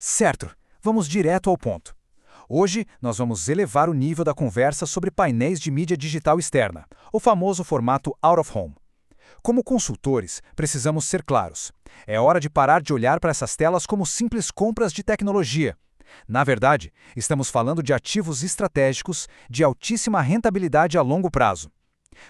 Certo, vamos direto ao ponto. Hoje, nós vamos elevar o nível da conversa sobre painéis de mídia digital externa, o famoso formato Out of Home. Como consultores, precisamos ser claros. É hora de parar de olhar para essas telas como simples compras de tecnologia. Na verdade, estamos falando de ativos estratégicos de altíssima rentabilidade a longo prazo.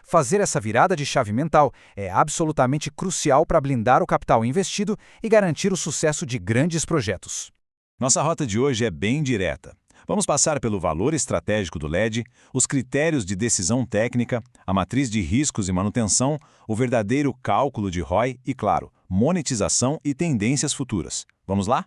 Fazer essa virada de chave mental é absolutamente crucial para blindar o capital investido e garantir o sucesso de grandes projetos. Nossa rota de hoje é bem direta. Vamos passar pelo valor estratégico do LED, os critérios de decisão técnica, a matriz de riscos e manutenção, o verdadeiro cálculo de ROI e, claro, monetização e tendências futuras. Vamos lá?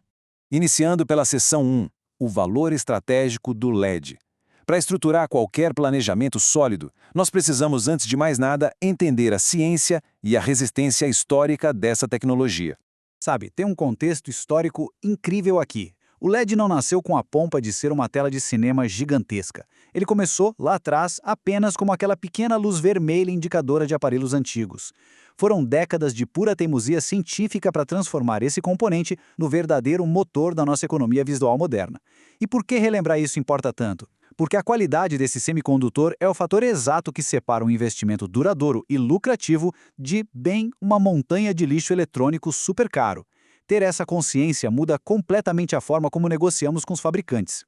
Iniciando pela seção 1, o valor estratégico do LED. Para estruturar qualquer planejamento sólido, nós precisamos, antes de mais nada, entender a ciência e a resistência histórica dessa tecnologia. Sabe, tem um contexto histórico incrível aqui. O LED não nasceu com a pompa de ser uma tela de cinema gigantesca. Ele começou, lá atrás, apenas como aquela pequena luz vermelha indicadora de aparelhos antigos. Foram décadas de pura teimosia científica para transformar esse componente no verdadeiro motor da nossa economia visual moderna. E por que relembrar isso importa tanto? Porque a qualidade desse semicondutor é o fator exato que separa um investimento duradouro e lucrativo de, bem, uma montanha de lixo eletrônico super caro. Ter essa consciência muda completamente a forma como negociamos com os fabricantes.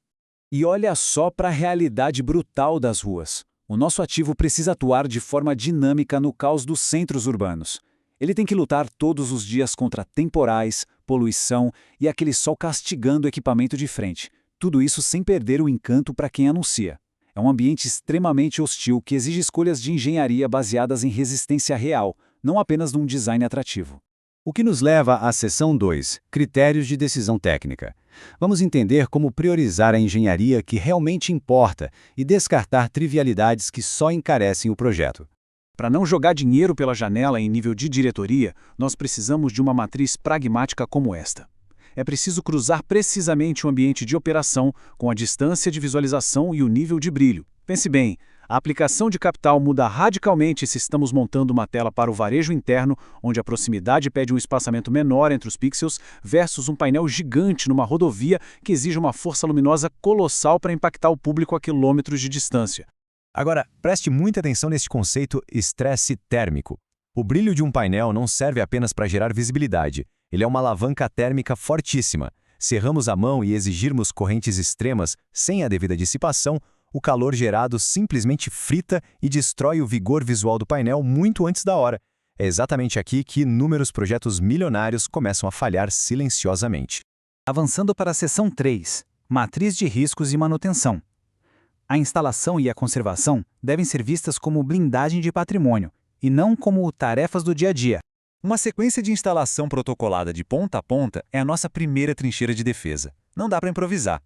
E olha só para a realidade brutal das ruas. O nosso ativo precisa atuar de forma dinâmica no caos dos centros urbanos. Ele tem que lutar todos os dias contra temporais, poluição e aquele sol castigando o equipamento de frente. Tudo isso sem perder o encanto para quem anuncia. É um ambiente extremamente hostil que exige escolhas de engenharia baseadas em resistência real, não apenas num design atrativo. O que nos leva à seção 2, critérios de decisão técnica. Vamos entender como priorizar a engenharia que realmente importa e descartar trivialidades que só encarecem o projeto. Para não jogar dinheiro pela janela em nível de diretoria, nós precisamos de uma matriz pragmática como esta. É preciso cruzar precisamente o ambiente de operação com a distância de visualização e o nível de brilho. Pense bem, a aplicação de capital muda radicalmente se estamos montando uma tela para o varejo interno, onde a proximidade pede um espaçamento menor entre os pixels, versus um painel gigante numa rodovia que exige uma força luminosa colossal para impactar o público a quilômetros de distância. Agora, preste muita atenção neste conceito estresse térmico. O brilho de um painel não serve apenas para gerar visibilidade. Ele é uma alavanca térmica fortíssima. Se erramos a mão e exigirmos correntes extremas sem a devida dissipação, o calor gerado simplesmente frita e destrói o vigor visual do painel muito antes da hora. É exatamente aqui que inúmeros projetos milionários começam a falhar silenciosamente. Avançando para a seção 3, matriz de riscos e manutenção. A instalação e a conservação devem ser vistas como blindagem de patrimônio, e não como tarefas do dia a dia. Uma sequência de instalação protocolada de ponta a ponta é a nossa primeira trincheira de defesa. Não dá para improvisar.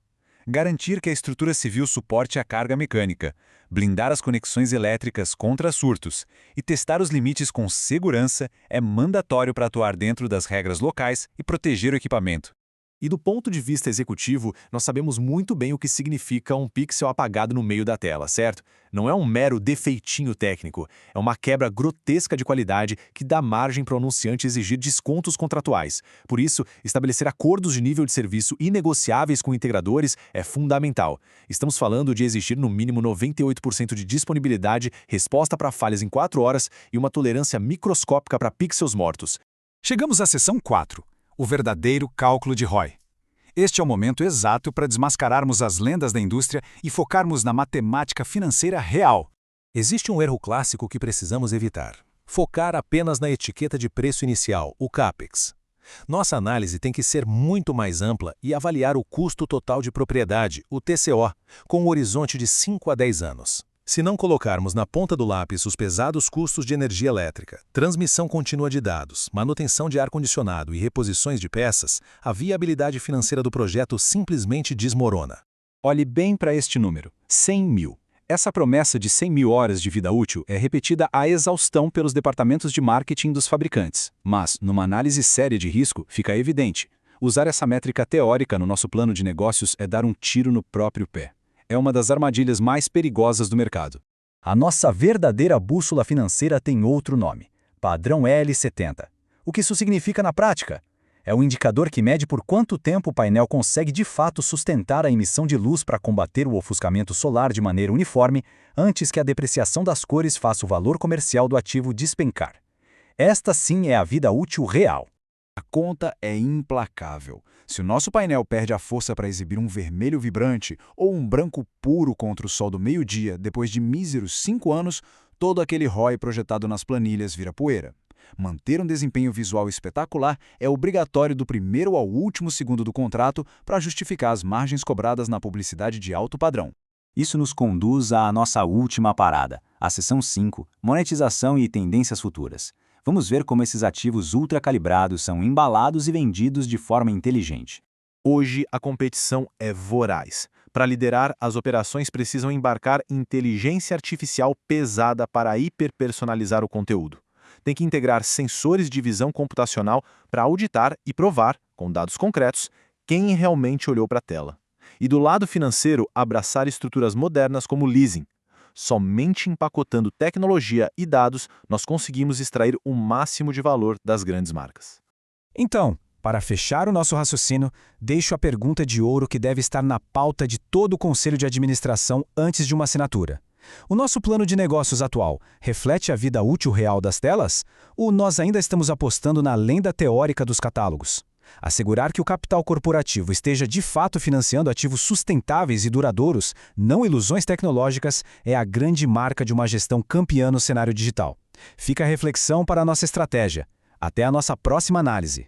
Garantir que a estrutura civil suporte a carga mecânica, blindar as conexões elétricas contra surtos e testar os limites com segurança é mandatório para atuar dentro das regras locais e proteger o equipamento. E do ponto de vista executivo, nós sabemos muito bem o que significa um pixel apagado no meio da tela, certo? Não é um mero defeitinho técnico, é uma quebra grotesca de qualidade que dá margem para o anunciante exigir descontos contratuais. Por isso, estabelecer acordos de nível de serviço inegociáveis com integradores é fundamental. Estamos falando de exigir no mínimo 98% de disponibilidade, resposta para falhas em 4 horas e uma tolerância microscópica para pixels mortos. Chegamos à seção 4. O verdadeiro cálculo de ROI. Este é o momento exato para desmascararmos as lendas da indústria e focarmos na matemática financeira real. Existe um erro clássico que precisamos evitar: focar apenas na etiqueta de preço inicial, o CAPEX. Nossa análise tem que ser muito mais ampla e avaliar o custo total de propriedade, o TCO, com um horizonte de 5 a 10 anos. Se não colocarmos na ponta do lápis os pesados custos de energia elétrica, transmissão contínua de dados, manutenção de ar-condicionado e reposições de peças, a viabilidade financeira do projeto simplesmente desmorona. Olhe bem para este número, 100 mil. Essa promessa de 100 mil horas de vida útil é repetida à exaustão pelos departamentos de marketing dos fabricantes. Mas, numa análise séria de risco, fica evidente: usar essa métrica teórica no nosso plano de negócios é dar um tiro no próprio pé. É uma das armadilhas mais perigosas do mercado. A nossa verdadeira bússola financeira tem outro nome: padrão L70. O que isso significa na prática? É um indicador que mede por quanto tempo o painel consegue de fato sustentar a emissão de luz para combater o ofuscamento solar de maneira uniforme antes que a depreciação das cores faça o valor comercial do ativo despencar. Esta sim é a vida útil real. A conta é implacável. Se o nosso painel perde a força para exibir um vermelho vibrante ou um branco puro contra o sol do meio-dia depois de míseros 5 anos, todo aquele ROI projetado nas planilhas vira poeira. Manter um desempenho visual espetacular é obrigatório do primeiro ao último segundo do contrato para justificar as margens cobradas na publicidade de alto padrão. Isso nos conduz à nossa última parada, a seção 5, monetização e tendências futuras. Vamos ver como esses ativos ultracalibrados são embalados e vendidos de forma inteligente. Hoje, a competição é voraz. Para liderar, as operações precisam embarcar inteligência artificial pesada para hiperpersonalizar o conteúdo. Tem que integrar sensores de visão computacional para auditar e provar, com dados concretos, quem realmente olhou para a tela. E do lado financeiro, abraçar estruturas modernas como leasing. Somente empacotando tecnologia e dados, nós conseguimos extrair o máximo de valor das grandes marcas. Então, para fechar o nosso raciocínio, deixo a pergunta de ouro que deve estar na pauta de todo o conselho de administração antes de uma assinatura. O nosso plano de negócios atual reflete a vida útil real das telas? Ou nós ainda estamos apostando na lenda teórica dos catálogos? Assegurar que o capital corporativo esteja de fato financiando ativos sustentáveis e duradouros, não ilusões tecnológicas, é a grande marca de uma gestão campeã no cenário digital. Fica a reflexão para a nossa estratégia. Até a nossa próxima análise.